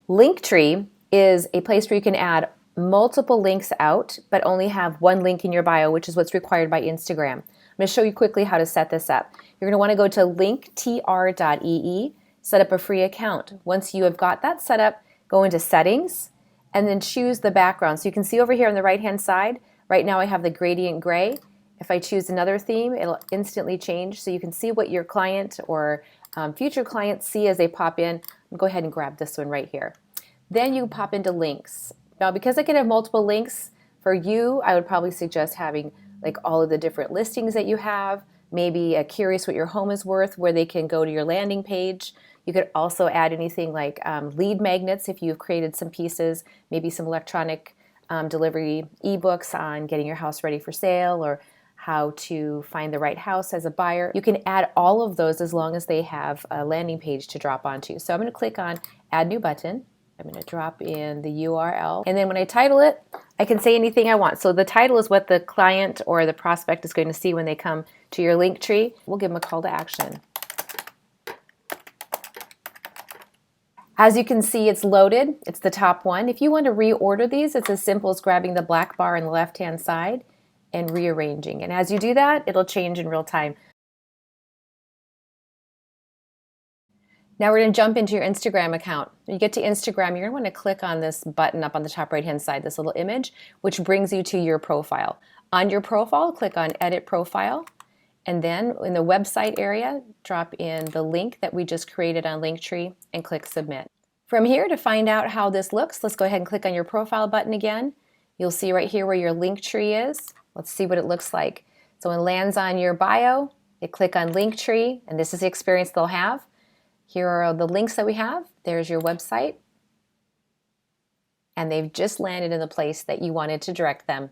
LinkTr.ee is a place where you can add multiple links out, but only have one link in your bio, which is what's required by Instagram. I'm going to show you quickly how to set this up. You're going to want to go to LinkTr.ee, set up a free account. Once you have got that set up, go into Settings, and then choose the background. So you can see over here on the right-hand side, right now I have the gradient gray. If I choose another theme, it'll instantly change, so you can see what your client or future clients see as they pop in. I'll go ahead and grab this one right here. Then you pop into links. Now, because I can have multiple links, for you, I would probably suggest having like all of the different listings that you have, maybe curious what your home is worth, where they can go to your landing page. You could also add anything like lead magnets if you've created some pieces, maybe some electronic delivery ebooks on getting your house ready for sale or how to find the right house as a buyer. You can add all of those as long as they have a landing page to drop onto. So I'm going to click on Add New Button. I'm going to drop in the URL, and then when I title it, I can say anything I want. So the title is what the client or the prospect is going to see when they come to your Linktree. We'll give them a call to action. As you can see, it's loaded. It's the top one. If you want to reorder these, it's as simple as grabbing the black bar on the left-hand side and rearranging. And as you do that, it'll change in real time. Now we're going to jump into your Instagram account. When you get to Instagram, you're going to want to click on this button up on the top right-hand side, this little image, which brings you to your profile. On your profile, click on Edit Profile, and then in the website area, drop in the link that we just created on Linktree and click Submit. From here, to find out how this looks, let's go ahead and click on your profile button again. You'll see right here where your Linktree is. Let's see what it looks like. So when it lands on your bio, you click on Linktree, and this is the experience they'll have. Here are the links that we have. There's your website. And they've just landed in the place that you wanted to direct them.